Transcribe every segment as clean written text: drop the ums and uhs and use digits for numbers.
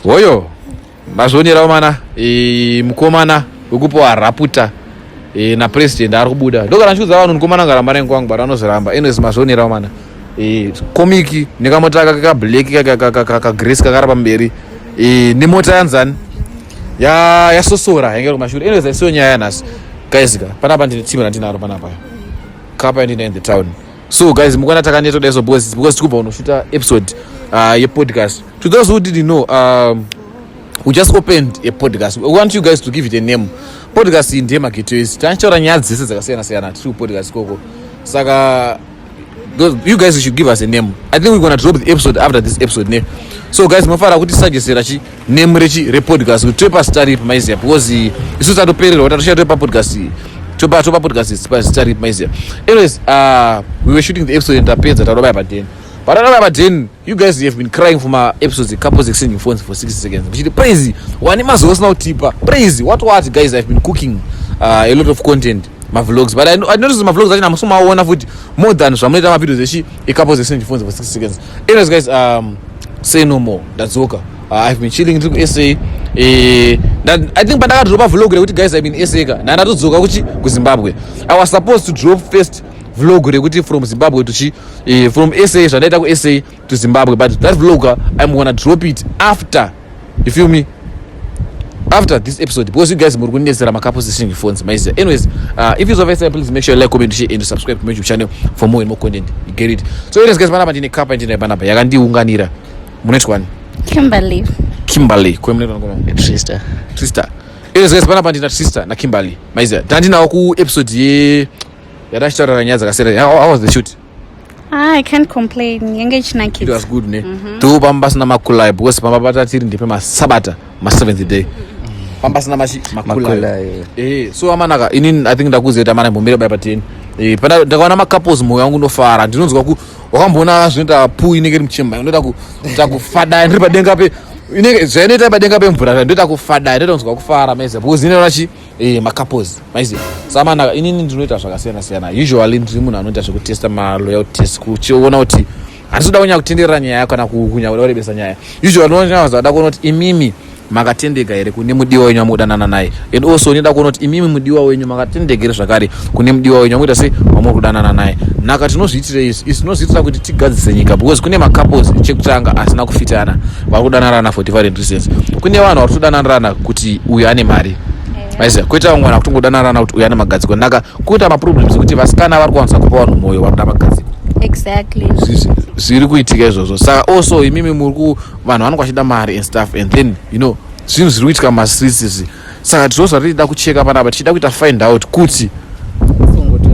Oyo mazonerawo mana mukomana wekupiwa raputa na president ari kubuda ndokana chiudza vanhu mukomana ngaramba nenguvangu bara anozoramba anyways mazonerawo mana komiki nekamotaka kakablack kakagrace kakara pamberi nemota yanzani yasosora yainge kumashure anyways aisiyo nyaya yanhasi guys panapa ndine timu randinaro panapa kapa yandina in the town. So guys, mukona takaneta daiso because tikubva kunoshuta episode yepodcast. To those who didn't know, we just opened a podcast. We want you guys to give it a name. Podcast in Dema Getois. Tanchora nyadzi dzese dzakasiyana true podcast koko. Saka you guys should give us a name. I think we're going to drop the episode after this episode name. So guys, mafara kuti suggestera chi name rechi podcast kuti topa study pamaizia because isu tatoperera watatoshia topa podcast. Topa podcast is study pamaizia. Anyways, we were shooting the episode in Tapeza taroba by 10. But by 10, you guys have been crying for my episodes, couples exchanging phones for 60 seconds. But the praise, one must was now tipper. Praise, what guys, I've been cooking a lot of content, my vlogs. But I noticed my vlogs, I'm so more than some later videos. A couples exchanging phones for 60 seconds. Anyways, guys, say no more. That's okay. I've been chilling through essay. That I think, but I drop a vlog with guys. I've been essay. Na I don't Zimbabwe. I was supposed to drop first vlog from Zimbabwe to from SA, so I SA to Zimbabwe. But that vlog, I'm gonna drop it after. You feel me? After this episode, because you guys are going to see my couples exchanging phones. Anyways, if you're of SA, please make sure you like, comment, share, and subscribe to my YouTube channel for more and more content. You get it? So, anyways, guys, manapa ndine kapa ndine banapa. Yagandi unganira. Munext one. Kimberly. Kwa mne ngoma. Trista. Anyways, guys, manapa ndine Trista na Kimberly. Maize. Tandina ku episode ye yadashitara nyaza kasera. How was the shoot? I can't complain. Engage na kids. It was good, ne. Tu pambas na makulai because pamba bata tiri ndipe ma sabata, ma 7th day. Pambas na makulai. So amanaka ini I think ndakuzeta mana mumbira by 10. Pana ndakaona ma couples moyo wangu ndofara. Ndinonzwa ku wakambona zvinoita pu inenge mchimba. Ndoda kufada ndiri padenga pe inenge zvainoita padenga pe mvura ndoda kufada ndinonzwa kufara maize because ine rachi ma couples maize samana inini ndinoita zvakasiyana usually ndiri munhu anoita zvekutesta ma loyalty test kuchiona kuti handisi kuda kunya kutenderera nyaya kana kunya kuda kurebesa nyaya usually unoda kuona kuti imimi makatendeka here kune mudiwa wenyu amudanana naye and also nida kuona kuti imimi mudiwa wenyu makatendeka here zvakare kune mudiwa wenyu amuita sei wamuri kudanana naye naka tinozviitira izvi tinozviitira kuti tigadzise nyika because kune macouples chekutanga asina kufitana vari kudanana for different reasons kune vanhu vari kudanana kuti uyu ane mari maiziva kuita vamwe vanhu kutongodanana kuti uyu ane magadziko naka kuita maproblems ekuti vasikana vari kwanisa kupa vanhu mwoyo vari kuda magadziko exactly zviri kuitika izvozvo saka also imimi muri vanhu vanonga vachida mari and stuff and then you know zvinhu zviri kuitika mastreets saka tinozva tichida kucheka panapa tichida kuita find out kuti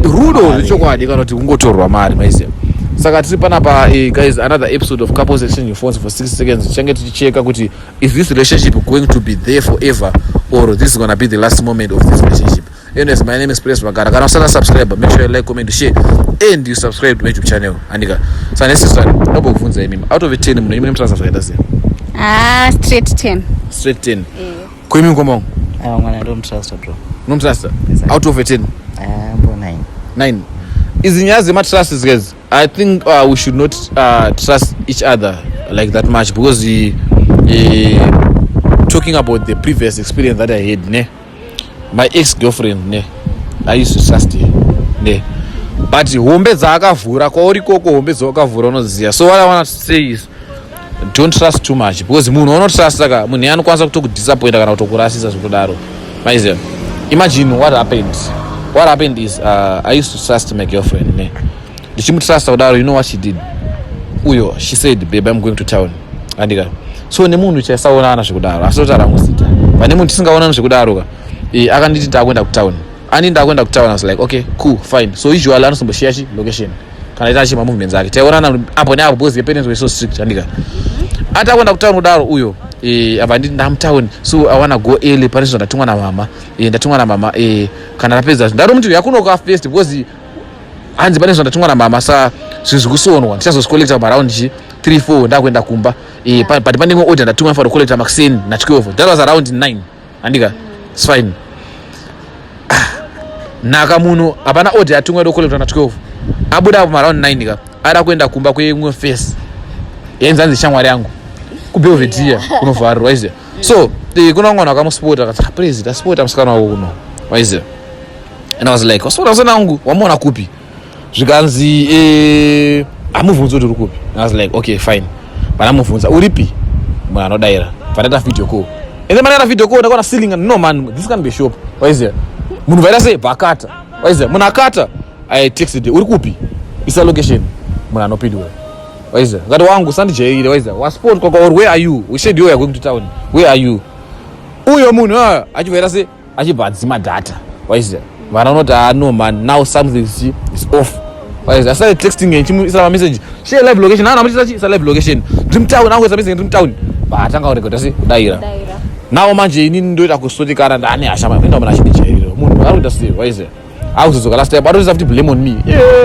rudo rechokwadi kana kuti kungotorwa mari maiziva saka tiri panapa guys another episode of couples exchanging phones for 6 seconds tichange tichicheka kuti is this relationship going to be there forever or this is going to be the last moment of this relationship. Anyways, my name is Press Bagara. Can you subscribe? Make sure you like, comment, share, and you subscribe to my YouTube channel. Andika. So next one, no bofunza mimi. Out of 10, mimi mtransa faida ze. Straight 10. Straight 10. Kwa mimi ngoma. Mwana ndo mtrasta bro. No mtrasta. Out of 10. Mbo 9. 9. Izinyazi ma trust is guys. I think we should not trust each other like that much because talking about the previous experience that I had, ne. My ex-girlfriend, ne, I used to trust her, ne, but hombe dzakavhura kwauri koko hombe dzakavhura unoziya. So what I want to say is don't trust too much because munhu unotrust saka munhu anokwanisa kutokudisappoint kana kutokurasisa zvekudaro maiziva. Imagine what happened is I used to trust my girlfriend, ne, ndichimutrust kudaro. You know what she did? Uyo, she said, babe, I'm going to town. Andika. So nemunhu chaisaonana zvekudaro asi totara musita pane munhu tisingaonana zvekudaro akanditi ndakwenda kutown ani ndakwenda kutown. I was like okay cool fine. So usually anosomboshiya chi location kana ita chi movements ake taionana apo neapo because parents were so strict. Andika atakwenda kutown kudaro uyo apa nditi ndamtown so I wanna go early pane zvandatumwa na mama ndatumwa na mama kana rapedza ndaro muti yakunoka first because hanzi pane zvandatumwa na mama sa zvizikusonwa ndichazoscollecta around 3-4 ndakwenda kumba but pane order ndatumwa for collector maxine na 12 that was around 9. Andika it's fine. Naka munhu apana order yatumwa do collector na 12 abuda around 9 nika ara kuenda kumba kwemwe face yenzanzi shamwari yangu kubheovetia kunovharirwa waiziya. So kuna mwana wakamuspota akati praise taspota musikana wako kuno waiziya. And I was like waspota musikana wangu wamuona kupi zvikanzi amubvunza kuti uri kupi. And I was like okay fine panamubvunza uripi munhu anodaira pataita video call. And then manaita video call ndakaona ceiling no man this can be shop waiziya. Munhu vaita sei bhakata waiziya. Munhu akata I texted uri kupi isa location munhu anopindura waiziya. Ngati wangu sandijairire waiziya wasport kwakwa or where are you we said you are going to town where are you. Uyo munhu achibvaita sei achibva adzima data waiziya. Vana unoti no man now something is off waiziya. I started texting chimuisa message share live location ana amutisa isa live location dream town angu isa message dream town batanga kurekota sei kudaira nawo manje inini ndoita kusotikana ndane ashama enda mwana achinijairire munhu ari kuita sei waiziya. Akuzozoka last time I don't have to blame on me.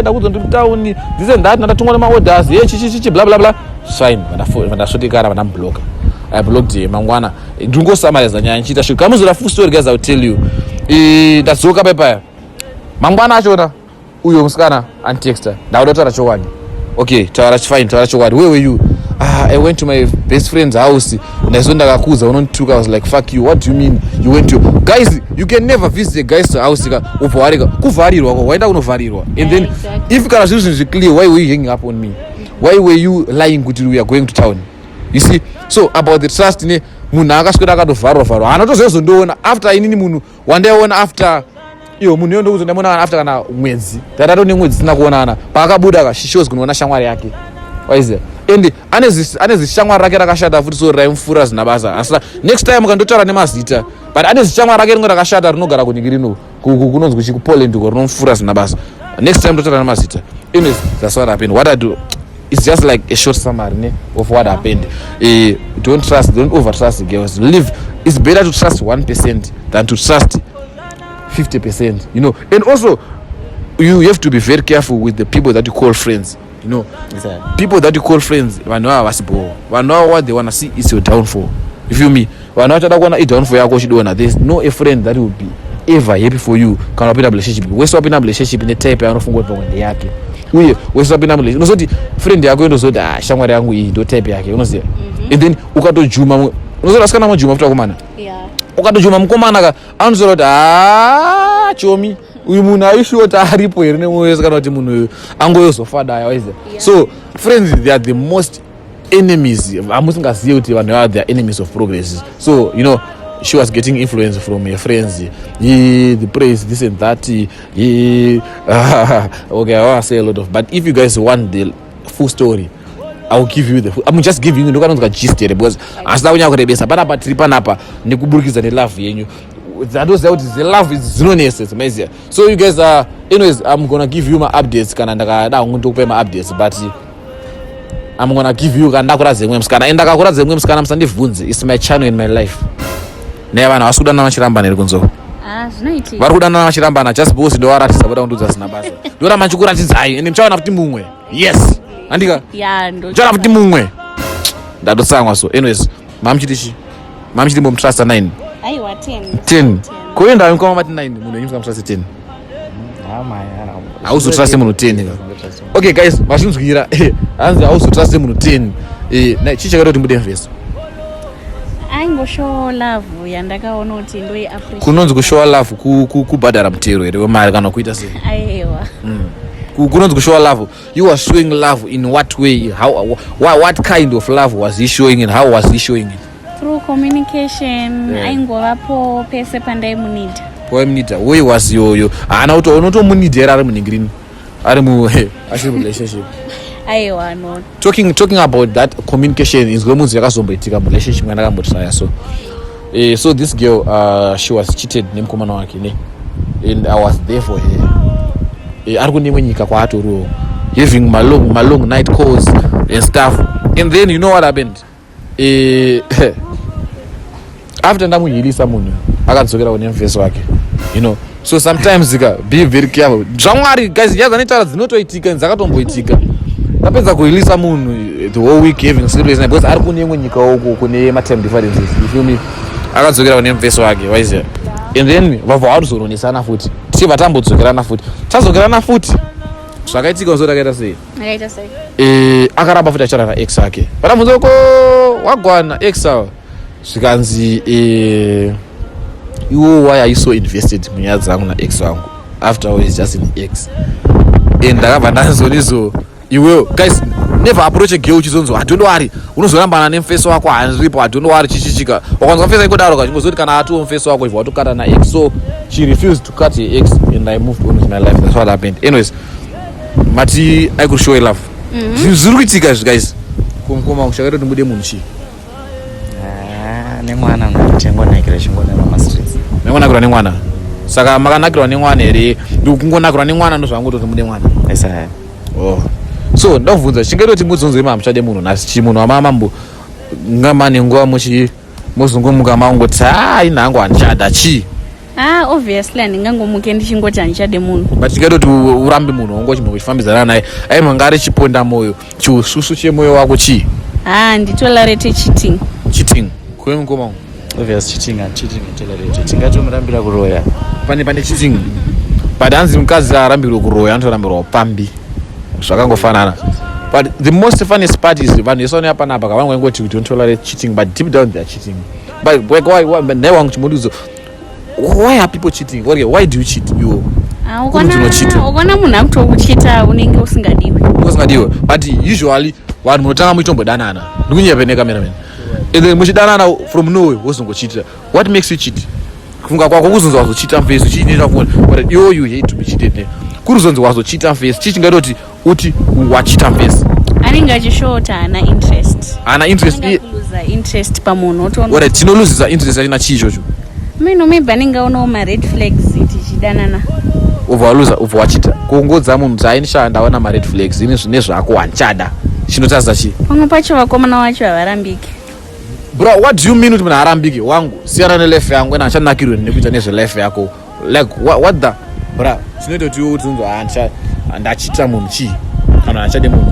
Ndakuzo ndiri town this and that ndatumwa ma orders chichi blah blah blah fine vandasotikana vanamblock. I blocked him mangwana ndingo summarize nyaya nchita shit kama zora full story guys I will tell you. Ndazoka papa mangwana achona uyo musikana antexta ndaudotara chokwadi okay tawara fine tawara chokwadi where were you. I went to my best friend's house ndazonda kakuza unonituka. I was like fuck you what do you mean you went to guys you can never visit a guy's house ubvarika kuvharirwa ko waenda kunovharirwa and then exactly. If kana zvinhu zviri clear why were you hanging up on me why were you lying kuti we are going to town you see. So about the trust ne munhu akaswera akatovharwa anotozozondoona after inini munhu wandaiona after iyo munhu iyo ndokuti ndamuona after kana mwedzi tatone mwedzi sina kuonana paakabuda akashishozi kunoona shamwari yake waiziya. And ane zishamwari rake rakashata futi so raimufura zina basa asi next time kandotaura nemazita but ane zishamwari rake ringo rakashata rinogara kunyikirino kunonzi kupoland uko rinomufura zina basa next time ndotaura nemazita. Anyways that's what happened. What I do it's just like a short summary of what happened. Don't over trust girls. It's better to trust 1% than to trust 50%, you know. And also you have to be very careful with the people that you call friends. You know, exactly. People that you call friends, what they want to see is your downfall. You feel me? There's no a friend that will be ever happy for you. Can open a relationship. We swap in a relationship in the type I don't think what they are. We swap in a relationship. No, friend they are going to so that shamwari yangu hii ndo type yake. You know, and then ukato juma. Unaweza askana mo juma kutoka yeah. Ukato juma mkomana anzora chomi. Uyu munhu aishuota aripo here nemuweza kana kuti munhu angoyozofada waiziya. So friends they are the most enemies. Amusingazivi kuti vanhu are the enemies of progress. So you know she was getting influence from her friends. The praise this and that. Okay, I want to say a lot of. But if you guys want the full story, I will give you the. I'm just giving you the gist here because as now kunyakurebesa panapa tiri panapa nekuburikidza nelove yenyu. That was the love is zinoneses amazing. So you guys are anyways I'm gonna give you my updates kana ndakada ngundokupa my updates but I'm gonna give you kana ndakuradze mwe msikana enda kakuradze mwe msikana musandivhunze. It's my channel in my life. Nevana vasudana machirambana iri kunzo zvinoitika vari kudana machirambana just because ndo waratidza kuti undudza sina basa ndora machikuratidzayi ende muchaona kuti mumwe yes andika muchaona kuti mumwe ndatotsamwa. So anyways mamuchiti mbomutrasta 9 aiwa 10 kuenda mkoma mati 9 munhu enyuka mutrasta 10 hauzotrasta munhu 10 okay guys mashinzwira hanzi hauzotrasta munhu 10 chichakati kuti mudemvesa aingoshow love yandakaona kuti ndoi appreciate kunonzi kushow love kubhadhara mutero here wemari kana kuita sei aiwa kunonzi kushow love. You were showing love in what way? How what kind of love was he showing and how was he showing it? Through communication. Aingovapo pese pandaimunida poemunida where was your ana unotomunidhera ari muningirino ari mu actual relationship aiwa no talking about that communication is gomunzi yakazomboitika relationship yandakambotisaya so this girl she was cheated nemukomana wake ne and I was there for her ari kunemwe nyika kwaatoriwo having malong night calls and stuff and then you know what happened after ndamuhilisa munhu akadzokera kune mufesi wake you know. So sometimes be very careful. Zvamwari guys yazanitaura dzinotoitika dzakatomboitika tapedza kuhilisa munhu the whole week having sleepless night because ari kune imwe nyika uko kune matime differences you feel me akadzokera kune mufesi wake waiziya and then vabva varuzononesana futi tivatambodzokerana futi tazokerana futi zvakaitika uzoti akaita sei akaita sei akaramba futi achara naex ake pana munzoko wagwana ex awa zvikanzi iwo why are you so invested munyaya dzangu naex wangu after all is just an ex and ndakabva ndanzonizo iwewo guys never approach a girl uchizonzi adondowari unozorambana nemufeso wako handiripo adondowari chichichika wakanzwa mufeso ikudaro kachingozoti kana atiwo mufeso wako ibva watokata naex so she refused to cut her ex and I moved on with my life. That's what happened. Anyways, Mati, I could show you love. Zviri kuitika guys. Kumkoma kushakira kuti mude munhu chi. Nemwana ngachengonakira chingona masters. Mengonakira nemwana. Saka makanakirwa nemwana here ndikungonakirwa nemwana ndozvangu kuti mude mwana. Yes. Oh. So ndakubvunza chingeti mudzonzwe mamuchade munhu nasi chimunhu wamamambo ngamane nguva muzungomuka mangoti inhangu handichada chi. Obviously handingangomuke ndichingoti handichade munhu but chingeti urambe munhu wangu chimbofambizana naye aimanga ari chiponda moyo chiususu chemoyo wako chi. Nditolerate cheating kwemukoma obvious cheating tolerate tingatomurambira kuroya pane cheating but hanzi mukadzi arambirwe kuroya anotorambirwa pambi zvakangofanana but the most funniest part is vanhu vese vanouya panapa kavangangoti don't tolerate cheating but deep down they are cheating but why wangu chimududzo why are people cheating? Why do you cheat? You ukona munhu akutokuchita unenge usingadiwe but usually vanhu munotanga muitombodanana ndikunyaya pene cameraman and then muchidanana from nowhere wozongochitira. What makes you cheat? Kufunga kwako kuzonzi wazochita mfesi uchiita foni but you hate to be cheated kuruzonzi wazochita mfesi chichingatoti uti wachita mfesi anenge achishota ana interest pamunhu tinoluzisa interest achina chii ichocho maybe anengaonawo mared flags tichidanana wachita kungodza munhu dzainishanda aona mared flags ine zvine zvako hanchada chinotaridza chii pamwe pacho vakomana vacho havarambiki bro. What do you mean kuti munhu harambiki wangu siyana nelife yangu ena hachanakirwe nekuita nezvelife yako like what the bra chinoita kuti iwe utinzwa handachita munhu chii kana hachade munhu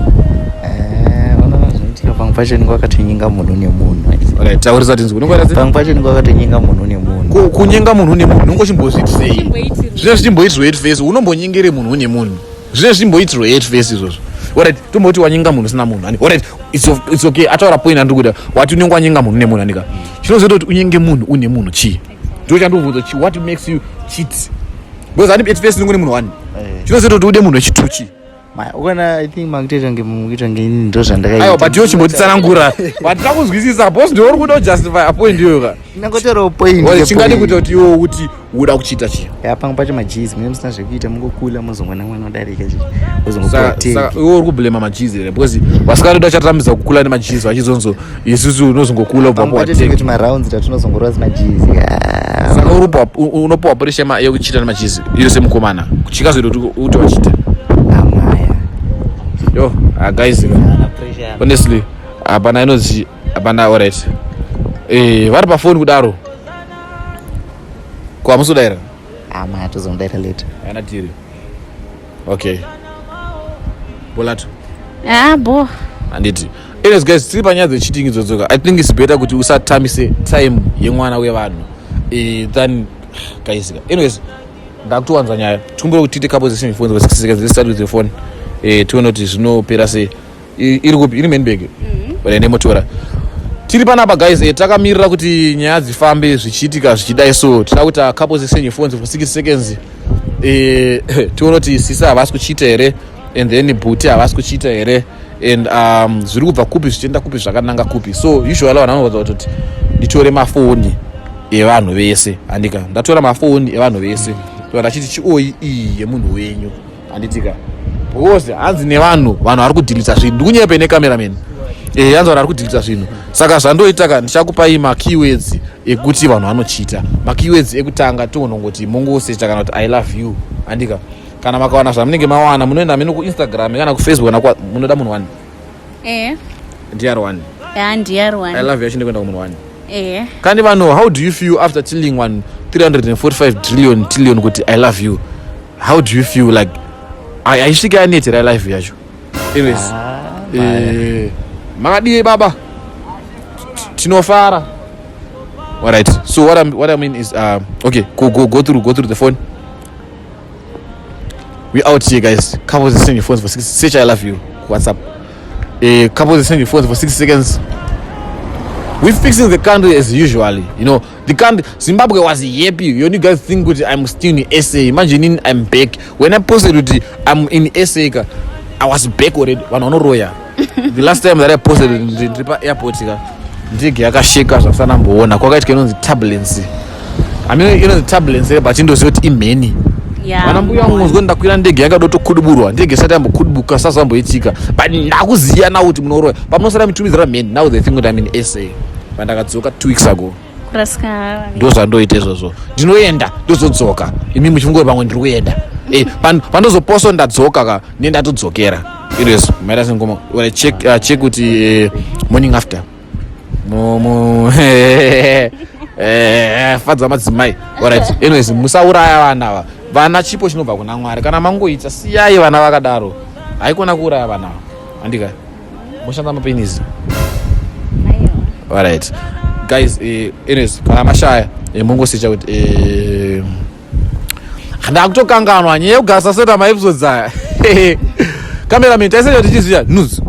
zvinoitika pamwe pacho ninge wakatonyinga munhu nemunhu taurisa tinzwa pamwe pacho ninge wakatonyinga munhu nemunhu kunyenga munhu nemunhu unongochimbozviitisei zvine zvichimboitirwa hate face unombonyengere munhu nemunhu zvine zvichimboitirwa hate face izvozvo alright tomboti wanyenga munhu usina munhu alright it's okay ataura point andikuda wati unenge wanyenga munhu nemunhu anika chinozoita kuti unyenge munhu une munhu chii ndo chandobvunza chi what makes you cheat because hati hate face ningo nemunhu wani chinozoita kuti ude munhu wechituchi ukona I think makutoita ngeini ndo zvandakaita aiwa but iwo chimbotitsanangura but takuzwisisa boss ndiwo uri kuda kujustify a point iyoka nangotorawo point chingadi kuita kuti iwo uti uda kuchita chii pamwe pacho majizi mune musina zvekuita mungokula muzongona mwana wadarika saka iwo uri kublema majizi here because vasikatoda chatambisa kukula nemajizi vachizonzo isusu unozongokula ubvakuti marounds tatinozongorova majizi saka unopiwa pressure yekuchita nemajizi iyo semukomana chikazoita kuti wachita yo guys honestly hapana inonzi hapana alright vari pafoni kudaro kwamusodaira tozondaira later ana tiri okay bolato bo handiti anyways guys tiri panyaya dzecheating idzodzoka I think it's better kuti usatamise time yemwana wevanhu than guys anyways ndakutowanza nyaya tikumbira kuti tiite couple zesemifonzi for 6 seconds let's start with the phone tione kuti zvinopera sei iri kupi iri Manbag nemotora tiri panapa guys takamirira kuti nyaya dzifambe zvichiitika zvichidai so tinoda kuti couple zisenye phones for 6 seconds tione kuti sisi havasi kuchiita here and then bhuti havasi kuchiita here and zviri kubva kupi zvichienda kupi zvakananga kupi so usually vanhu vanoudza kuti nditore mafoni evanhu vese handika ndatora mafoni evanhu vese ndachiti chioyi iyi yemunhu wenyu handitika because hanzi nevanhu vari kudhilita zvinhu ndikunyaya pene cameraman hanzi vanhu vari kudhilita zvinhu saka zvandoitaka ndichakupai makeywords ekuti vanhu vanochita makeywords ekutanga tonongoti mongoseta kana kuti I love you handika kana makawana zvamunenge mawana munoenda mene kuinstagram kana kufacebook munoda munhu wani ndiyari wani I love you achinde kuenda kumunhu wani kandi vanhu how do you feel after telling one 345 trillion kuti I love you how do you feel like aisvike anetera life yacho anyways makadii baba tinofara alright so what I mean is okay go through the phone we out here, guys. Couples send your phones for 6 search I love you. WhatsApp. Couples send your phones for 6 seconds. We're fixing the country as usually. You know, the country Zimbabwe was happy. You only guys think that I'm still in SA. Imagine I'm back. When I posted it, I'm in SA. I was back already. The last time that I posted in the airport, ndege yakasheka zvasana mboona kwakaitwa inonzi turbulence. I mean, the turbulence but indozoti imheni. Vana mbuya munzwe ndakwira ndege yakadotokuduburwa ndege isati yambokudubuka sasa yamboitika but ndakuziya now kuti munoroya pamunosara mitumidzira mheni now they think that I'm in SA pandakadzoka 2 weeks ago ndozvandoita izvozvo ndinoenda ndozodzoka imi muchingori pamwe ndiri kuenda pandozoposo ndadzoka ka nendatodzokera anyways maita sengoma check kuti morning after fadza madzimai alright anyways musauraya vana chipo chinobva kuna Mwari kana mangoita siyai vana vakadaro haikona kuuraya vana andika moshanda mapenisi alright guys anyways kana mashaya mongosicha kuti ndakutokanganwa nyaya yekugasa seta maepisodes aya cameraman taisenya tichiziya news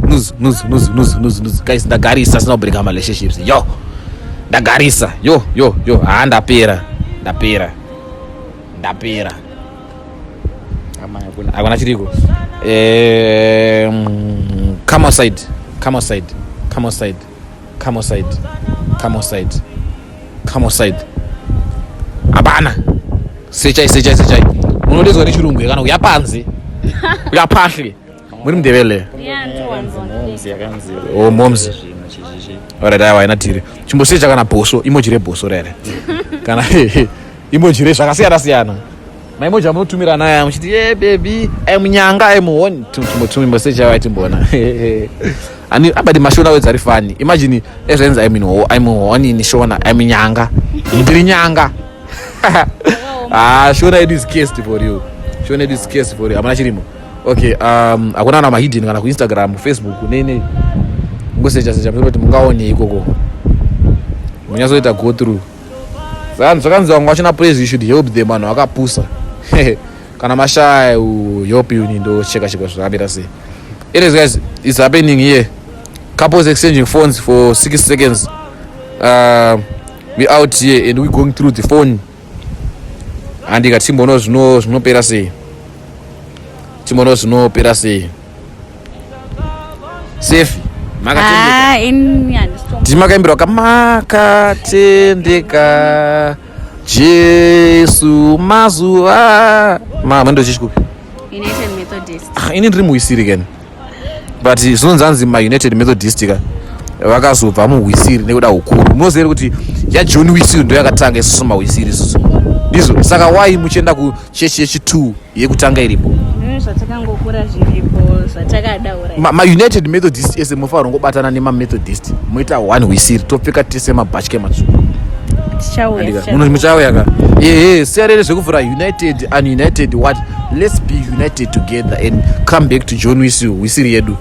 guys ndagarisa sina kubreka relationships yo ndagarisa yo ndapera akona chiriko come outside abana sechai munodezwa nechirungu kana uya panze uya pahle muri mudevele momzi alright awa inatiri chimbosecha kana bhoso emoji rebhoso rere kana emoji rezvakasiyana maimoji amunotumira naye muchiti baby munyanga imuhoni timbosecha awa timbona abati mashona wedzi ari fani imagine ezvenzi imuhoni nishona imunyanga ndiri nyanga shona yedu is cast for you amuna chirimo okay akuna na mahidden kana kuinstagram Facebook nene ngosecha kuti mungaone ikoko munyazoita go through zvakanzi vamwe vachina praise you should help them vanhu vakapusa kana mashaya help you ndo cheka zvakapera sei. Anyways guys, it's happening here. Couples exchanging phones for 6 seconds. We out here and we going through the phone. And you got Timbonos no perase. Timbonos no perase. Safe. Timakaembera makatendeka Jesu mazuva mwendo chishikupi United Methodist. Ini ndiri muisiri again. But zvinonzi United Methodist vakazobva muwisiri nekuda ukuru. Munoziva kuti yaJohn Wisiri ndo yakatanga isusu mawisiri isusu. Ndizvo saka why muchienda kuchechi yechi2 yekutanga iripo. Zvatakangokura zviripo zvatakadaura. United Methodist ese mufanira kungobatana Methodist moita one wisiri topfeka tese mabhatya matsvuku. Muchauya ka serere zvekuvhura united and united what, let's be united together and come back to John Wisiri yedu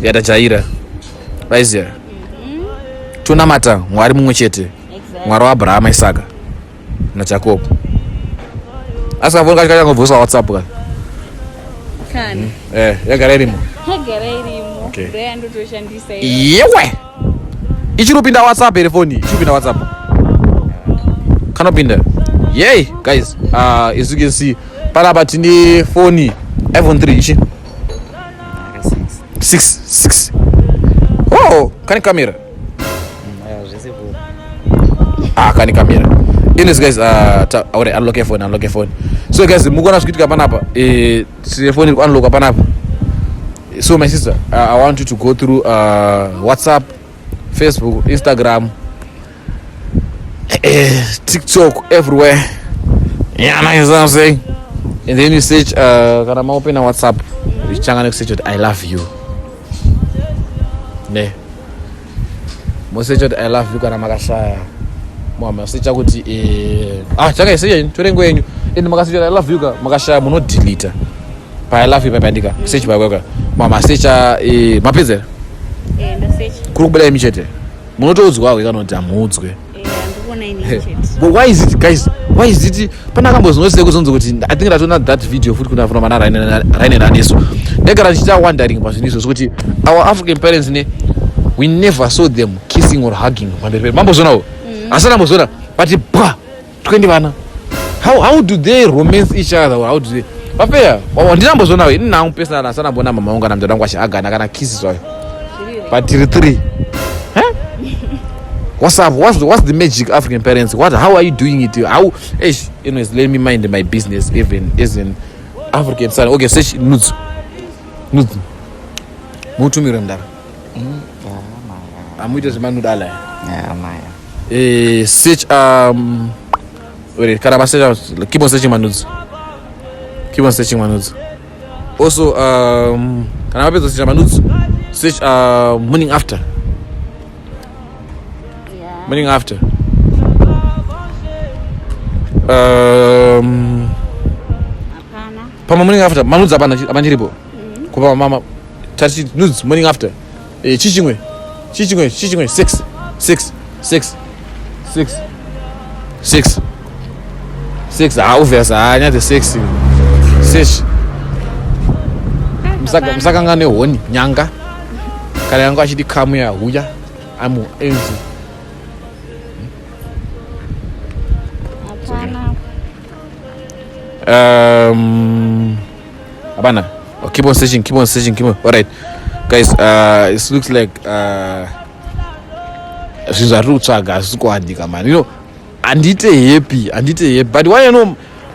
yatajaira vaiziya tonamata Mwari mumwe chete, Mwari waAbrahama, Isaka naJacob. Asingavoni kachi kachangobvusa WhatsApp ka kani yagara irimo okay. Ndotoshandisa yewe ichirupinda WhatsApp ere phone ichirupinda WhatsApp kanopinda yay guys as you can see panapa tine phone iPhone 3 ichi 6 oh kani camera kani camera. Anyways guys unlock your phone. So guys mukona zvikiitika panapa phone iri unlock panapa. So my sister I want you to go through WhatsApp, Facebook, Instagram, TikTok, everywhere. Yeah, you know what I'm saying? And then you search kana maopen WhatsApp uchanga search I love you. Ne. Mo search I love you kana makashaya. Mama search kuti changa search torengo yenyu. Ende makasicha I love you ka makashaya muno delete. Pa I love you papandika. Search pa kweka. Mama search mapedzera. Ndo search. Kuri kubela imichete. Munotoudzwa we kana kuti amuudzwe. Ndikuona ini chat. But why is it guys? why is it panakambozonose kuzonzi kuti I think ndatoona that video futi kuna from ana Raine Naneso ndagara ndichita wondering pazviniso kuti our African parents we never saw them kissing or hugging mambozonawo asana ambozona but twendi vana how do they romance each other or how do they papeya ndinambozonawo ini nangu personal asana mbona mama wangu kana mdada wangu ashagana kana kisses wayo but three what's up? What's the magic African parents? How are you doing it? How? Anyways, let me mind my business. Even as an African son. Okay, search nudes. Mutu miranda. Amuita zemanu dala. Search wait, karaba search. Keep on searching my nudes. Also karaba search my nudes. Search morning after. Morning after. Pama morning after. Manuds abanjiripo. Kupa mama. Tachi nudes morning after. Chichingwe. 6. Obvious. Nyate 6. 6. Msaka ngane honi nyanga. Kale yangu achidi kamu ya huya. Amu enzi. Abana. Oh, keep on searching. Alright, guys. It looks like she's a root saga. Man, you know, andite happy. But why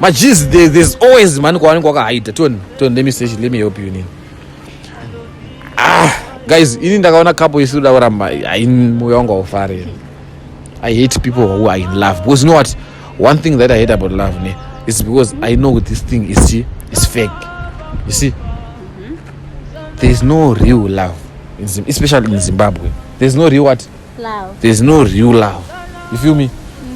my G's there's always man go hide. Turn. Let me search. Let me help you. Guys, in the couple is in Muyongo Fari. I hate people who are in love. Because you know what? One thing that I hate about love, it's because I know this thing is fake. You see, there's no real love, especially in Zimbabwe. There's no real what? Love. There's no real love. You feel me?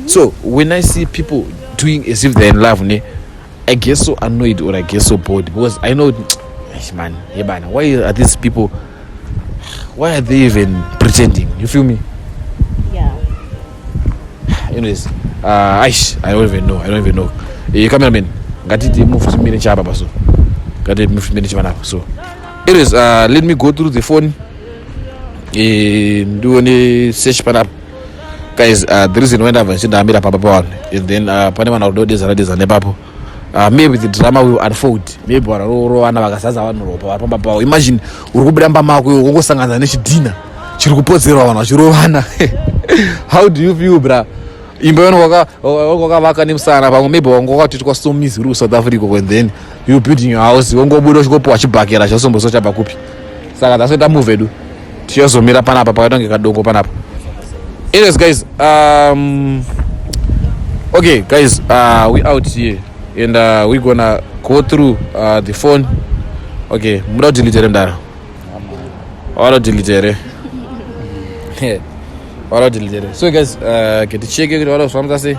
So when I see people doing as if they're in love, I get so annoyed or I get so bored because I know, man, why are these people? Why are they even pretending? You feel me? Yeah. Anyways, I don't even know. Cameraman, gatiti move to me chaba baso. Gatiti move to me chaba so. Anyways, let me go through the phone. Do any search panap. Guys, the reason why I've seen the Amira Papa and then Panama or days and Nepapo. Maybe the drama will unfold. Maybe imagine urubamba mako ngosangana nechidina. Chirukupodzera How do you feel, bra? Imbono waka nimsana pamwe maybe wangokati kwa so miss ru South Africa when then you building your house wongobudo chikopo wachibhakera chasomboso chapa kupi. Saka that's move edu. Tiyozomira panapa pakatonge kadongo panapa. Anyways, guys, okay, guys, we out here and we're gonna go through the phone. Okay, muda delete them there. All delete it. All delete it. So guys, get to check it out of something say.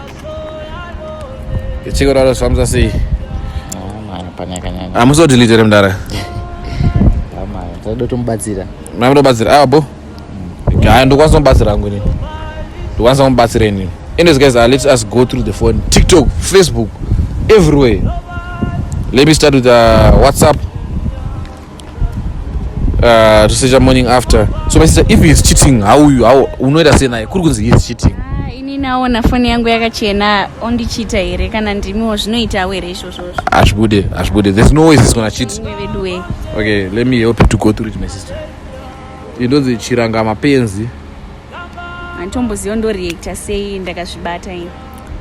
Check it out of something say. I'm so delete them there. Mamdo bazira. Bo. Okay, ndo kwa bazira ngoni. Anyways, guys, let us go through the phone. TikTok, Facebook, everywhere. Let me start with WhatsApp. To say the morning after. So my sister, if he's cheating, how unoida say na kurukunzi he's cheating. Ini naona phone yangu yakachena ondichita here kana ndimiwo zvinoita awere izvozvo. Ashbude. There's no way he's gonna cheat. Okay, let me help you to go through it, my sister. You know the chiranga mapenzi. Antomboziva ndoreacta sei ndakazvibata ini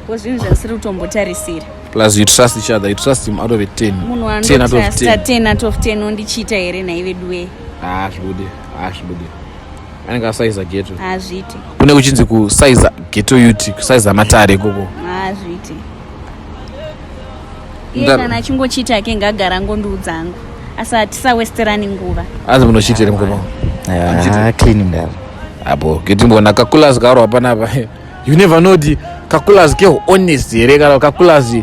because zvinhu zvasiri kutombotarisira. Plus you trust each other, you trust him out of a 10. Munhu anotrasta 10 out of 10 ondichita here naive duwe. Ashbude. Anenge asaiza ghetto. Azviti. Kune kuchinzi kusaiza ghetto youth, kusaiza matare koko. Azviti. Iye kana achingochita ke ngagara ngonduudza angu. Asi hatisawesterani nguva. Azi munochitire mukoma. Clean mdaro. Abo ngetimbona calculus garo panapa. You never know the calculus ke honest here kana calculus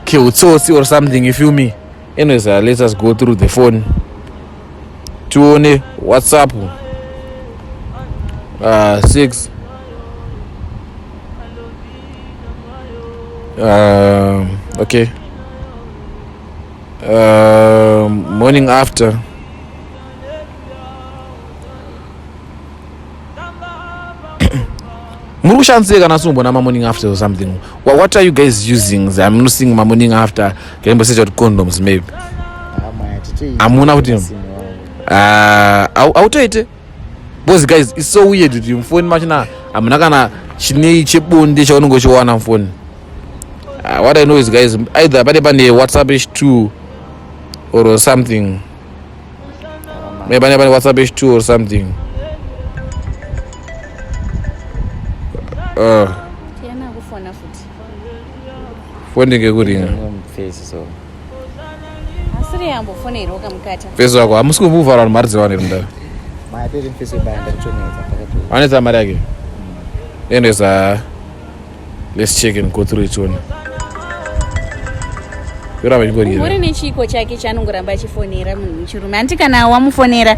ke utsotsi or something, you feel me. Anyways, let us go through the phone. Tuone WhatsApp. 6 Okay. Morning after. Murushanse kana sumbona morning after or something. What are you guys using? I'm not seeing my morning after. Can you say condoms maybe? Amuna kuti. Autoite. Boss guys, it's so weird with you. Phone machina. Amuna kana chine chebonde chaunongo chiwana phone. What I know is guys either bade bane WhatsApp H2 or something. Maybe bane WhatsApp H2 or something. Tiana kufona futhi. Phone ngekuringa. Face so. Asiri yambo phone ro kamkata. Face wako amusiku move around marzi wane mda. My didn't face band choneza pakati. Aneta mari yake. Endeza let's check and go through it one. Muri nechiko chake chanongoramba chifonera munhu muchirume anti kana wamufonera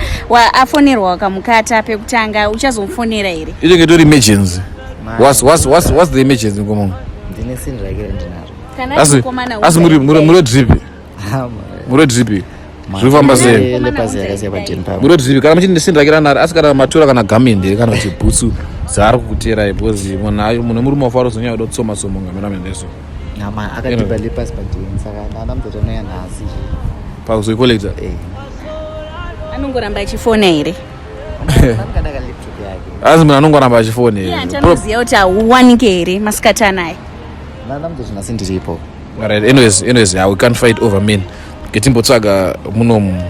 afonerwa wakamukata pekutanga uchazomufonera here ichenge tori emergency. What's the emergency ngomo? Ndine sin rakira ndinaro. Kana mukomana asi muri drip. Muri drip. Zvifamba sei? Lepazi yakasiya pateni pabo. Muri drip kana muchinde sin rakira nari asi kana matura kana gamende kana kuti butsu dzari kukutera ipozi munhu muri mafaro zonya do tsoma somo ngamira mendeso. Nama akatipa lepas pateni saka anamutotona yanhasi. Pakuzoikolekta. anongoramba achifona here. Vakadaka laptop yake. Asi munhu anongoramba achifona here. Anoziva kuti hauwanike here masikati anaye. Nanamutotona sindiripo. Alright, anyways, we can't fight over men. Ketimbotsvaga munomu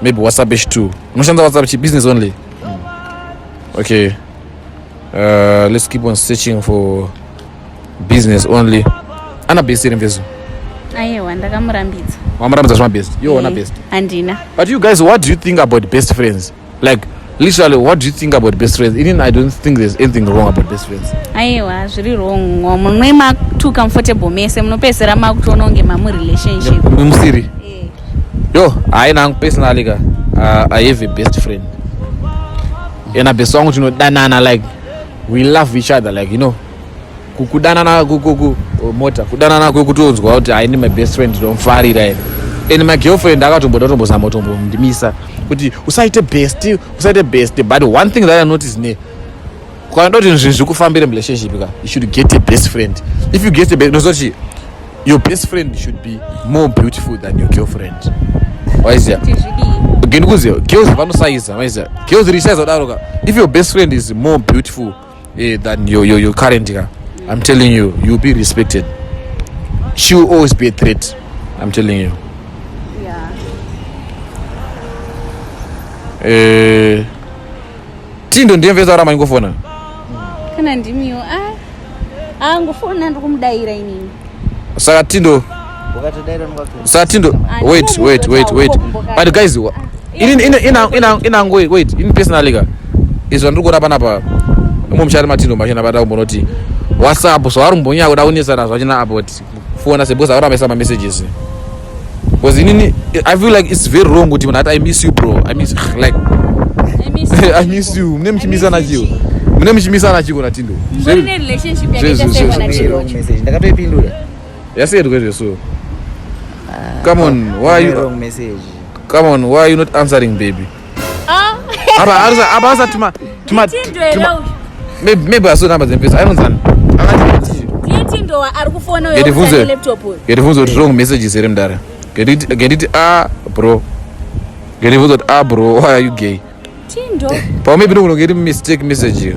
maybe WhatsApp H2. Unoshandisa WhatsApp business only. Okay. Let's keep on searching for business only. Ana best here in Vezo. Aiwa ndakamurambidza. Wamurambidza zvama best. You wanna best. Handina. But you guys, what do you think about best friends? Like literally, what do you think about best friends? Even I don't think there's anything wrong about best friends. Aiwa zviri wrong. Munwe too comfortable mese munopesera makutona unge mamu relationship. Musiri. Yo, I know personally I have a best friend. And a best song, you know, danana like we love each other, like you know. Kukudanana mota kudanana kukutonzwa kuti I need my best friend don't fari right. And my girlfriend akatomboda zamotombo ndimisa kuti usaite best but one thing that I notice ne kwanda kuti zvinhu kufambira relationship you should get a best friend. If you get a best your best friend should be more beautiful than your girlfriend. Why is that? Girls vanosaiza girls risaiza daroka. If your best friend is more beautiful than your current girl, I'm telling you, you'll be respected. She will always be a threat. I'm telling you. Yeah. Tindo ndiyemveza rama ngofona. Kana ndimiyo ngofona ndikumudaira inini. Saka Tindo. Saka Tindo. Wait. But guys, in personally ga. Is ndikura panapa. Mumshari Matindo machina bada umbonoti. WhatsApp so arumbonya kuda unisana zvachina about phone se bosa aramba sama messages. Because I feel like it's very wrong kuti I miss you bro. I miss you. Mne mchimisana chiko na Tindo. Muri ne relationship yake chasema na chiro. Ndakatoipindura. Yasaid kwezvo so. Come on, why are you wrong message? Come on, why are you not answering baby? Aba tuma maybe I saw numbers in face. I don't understand. Tindo ari kufona yo laptop. Get wrong messages here mdara. Get it bro. Get bro, why are you gay? Tindo. Pa maybe no get mistake message.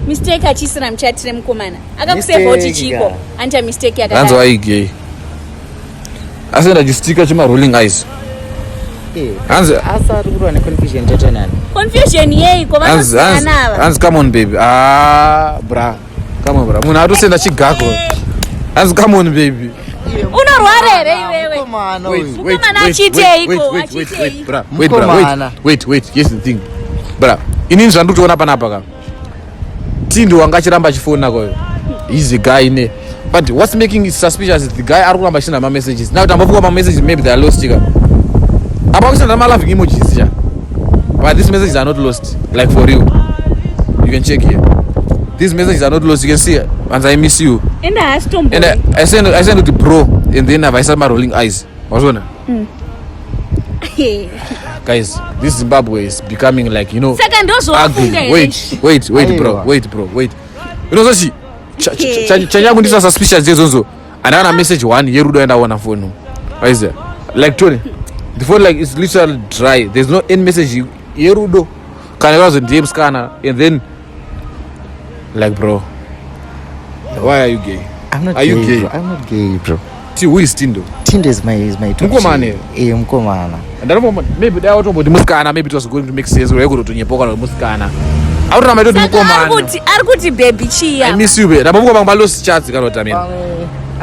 Mistake achisina mchatire mukomana. Akakuseva kuti chiko. Anta mistake yakadai. That's why you gay. Asenda justika chima rolling eyes. Asa rukurwa ne confusion totanani. Confusion yei kwa vanasana. Hans come on baby. Bra. Come on bra. Munhu atosenda chigako. Hans come on baby. Unorwara here iwewe. Wait. Here's the thing. Bra. Inini zvandutoona panapa ka. Tindo wangachiramba chifona kwayo. He's a guy ne. But what's making it suspicious is the guy arikuramba achina ma messages. Now tambofuka ma messages maybe they are lost chika. Abakusanda ma laughing emojis ja. But these messages are not lost. Like for real. You can check here. these messages are not lost. You can see, and I miss you. And I send it to bro, and then I start my rolling eyes. What's on? Guys, this Zimbabwe is becoming like, you know, ugly. Wait, bro. You know, so she chanyangu ndisa suspicious zezo. And I message one yerudo and I want a phone. Why is that? Like Tony, the phone like it's literally dry. There's no end message. Yerudo can I was in DM scanner and then like, bro, why are you gay? I'm not are gay, you gay? Bro. I'm not gay, bro. Who is Tindo? Tindo is my top. Mkomane. Mkomana. And I don't know, maybe they are talking about the muskana, maybe it was going to make sense. We're going to Nyepoka or muskana. I don't know, I don't know. Arguti baby chia. I miss you, babe. I'm going to lose chats. I can't mean.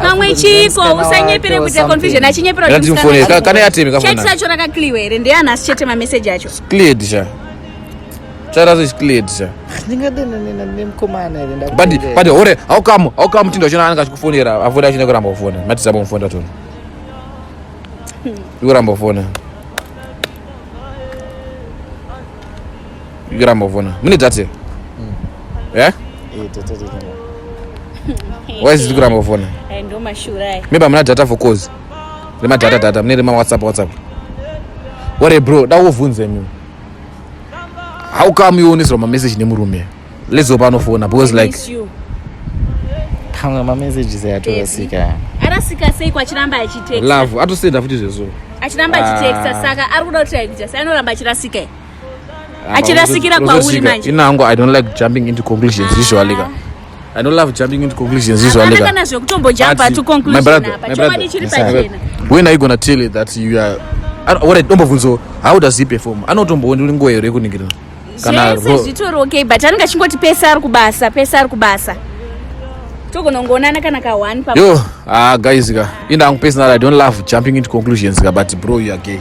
Kamwe chiko usanyepere kuti confusion achinyepera kuti muskana. Kana yatemi kafuna. Chat sacho rakaclear ndi ana asichete ma message acho. Cleared sha. Chat is cleared sha. Ndingadena nemkomana enda. But ore, how come Tindo chona anga chikufonera. Avoda chine kuramba kufona. Mati sabo mfonda tono. Kuramba kufona. Kuramba kufona. Mune date. Yeah? Why is it kuramba kufona? Ndo mashurai. Maybe I'm not data for cause. Lema data. Mne lema WhatsApp. What a bro, that wovunze me. How come you only from a message nemurume? Let's open no phone because like kama messages yatorasika. Arasika sei kwa chiramba achitext. Love, atosenda futi zvezo. Achiramba achitext saka arikuda kutext. Sai noramba achirasika. Achirasikira kwa uri manje. Inango I don't like jumping into conclusions usually. I don't love jumping into conclusions usually. Kana zvokutombo jump to conclusion apa. Chomadi chiri pachena. When are you going to tell it that you are what I don't know, how does he perform? Anotombo ndi ngo here kuningira. Kana zvitori okay but anenge chingoti pesa ari kubasa. Tokonongoonana kana ka 1 pa. Yo, guys, inango personally I don't love jumping into conclusions but bro you are gay.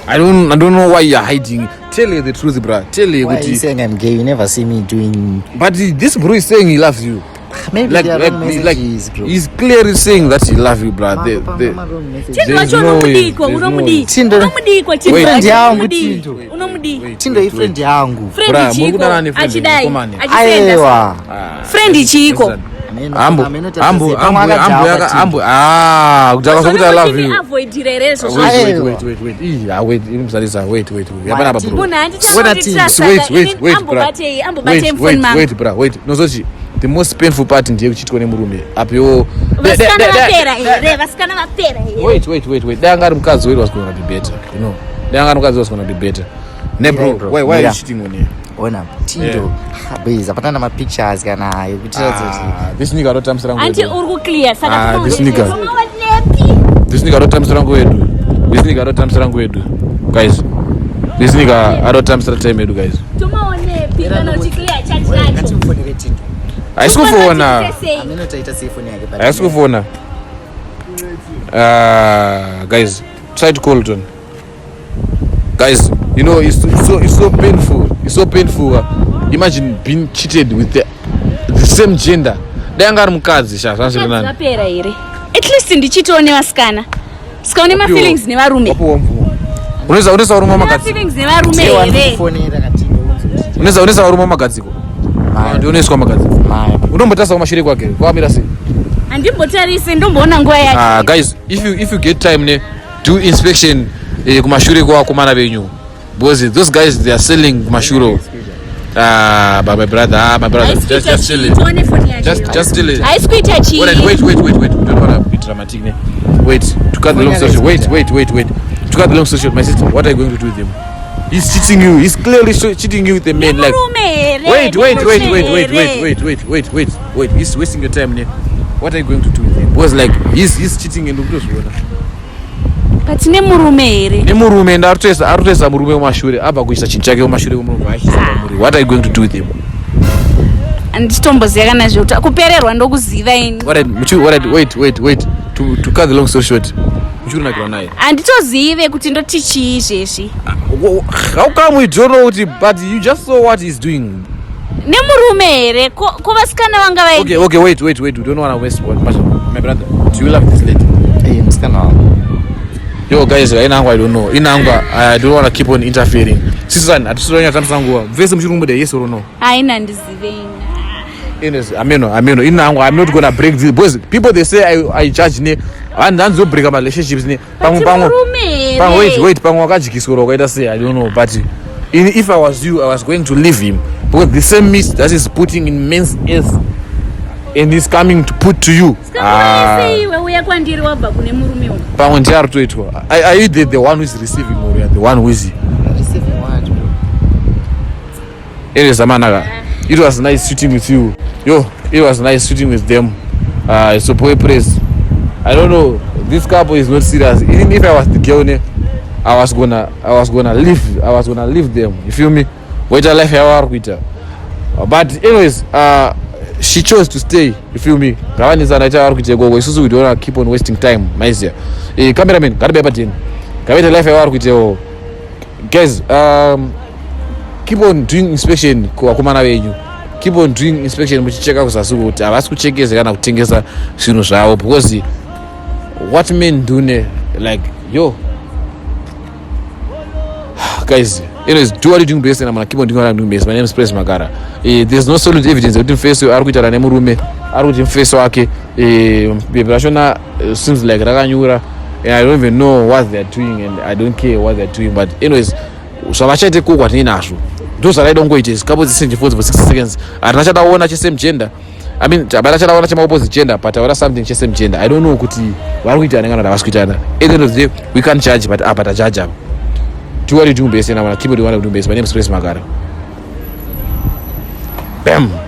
I don't know why you're hiding. Tell you the truth, bro. Tell you why you saying I'm gay. You never see me doing. But this bro is saying he loves you. Maybe like he's clearly saying that he loves you, bro. There's no way. Tindo friend yangu. Friend chiko. Ambo kutaka sokuti I love you. Wait. Wait. No so the most painful part ndiye kuchitwa nemurume. Apo vasikana vapera here. Wait. Danga mkazi wedu was going to be better, you know. Danga mkazi was going to be better. Ne bro, why are you cheating on him? Ona Tindo base apatana ma pictures kana yokutira zoti this nigga don't msrangu anti uru clear saka this nigga don't msrangu wedu guys this nigga don't msrangu wedu guys tumaone pikano clear chat nacho aisikuona ameno taita phone yake pale aisikuona guys try to call John guys. You know, it's so painful. It's so painful. Imagine being cheated with the same gender. Danga mkazi sha sanse nani. At least ndichito ne wasikana. Sikaone ma feelings ne varume. Unaweza waruma makatsi. Feelings ne varume here. Unaweza waruma makatsi. Ndio uneswa makatsi. Unombotasa kumashire kwake. Kwa mirasi. Andimbotarise ndomboona nguwa yake. Guys, if you get time ne do inspection kumashire kwa komana benyu. Because those guys they are selling mashuro. My brother, just chill it. Just chill it. I squeeze a cheese. Wait. Don't wanna be dramatic. Wait. To cut the long story. Wait. To cut the long story, my sister. What are you going to do with him? He's cheating you. He's clearly cheating you with a man. Like. Wait. He's wasting your time. What are you going to do with him? Because like he's cheating and those. But nemurume ndarutesa murume mumashure abva kuisa chinhu chake mumashure murume achisamuri. What are you going to do with him? Anditomboziva kana zvekuta kupererwa ndokuziva ini. Wait. To cut the long story short. Muchurunakirwa naye. Anditozive kuti ndoti chii izvezvi. How come we don't know what but you just saw what he's doing? Nemurume here ko vasikana vanga vai. Okay, wait. We don't want to waste my brother. Do you love this lady? Hey, msikana. Yo guys, I don't know. I don't want to keep on interfering. Sister, atusonya tamsangwa. Vese mchirumude yes or no? Aina ndizivena. ameno inango I'm not gonna break this because people they say I judge ne and then break my relationships ne wait pamwe wakajikisoro wakaita say I don't know but if I was you I was going to leave him because the same mist that is putting in men's ears and is coming to put to you pamwe ndiari toitwa are you the one who is receiving or you are the one who is receiving what it was nice shooting with you. It was nice shooting with them. So boy praise. I don't know. This couple is not serious. Even if I was the girl, I was gonna leave them. You feel me? Wait a life I work with her. But anyways, she chose to stay. You feel me? We don't wanna keep on wasting time. Cameraman, gotta be button. Life I work with you. Guys, keep on doing inspection kuvakomana venyu. Keep on doing inspection muchicheka kusasuku kuti havasi kuchekeza kana kutengesa zvinhu zvavo because what men do like guys, anyways, do what you doing best and I'm gonna keep on doing what I'm doing best. My name is Praise Magara. There's no solid evidence that face ari kuita nemurume ari kuti mufeso wake rashona seems like rakanyura and I don't even know what they're doing and I don't care what they're doing but anyways zvavachaite kukwa tinazvo ndozvaraida kungoita izi couple dzisenje for 60 seconds hatina chadaona chesame gender I mean tabata chadaona chemaopposite gender but taura something chesame gender I don't know kuti vari kuitana kana havasi kuitana at the end of the day we can't judge but apa tajudge apa do what you do best and I'm gonna keep it doing what I do best. My name is Praise Magara. Bam.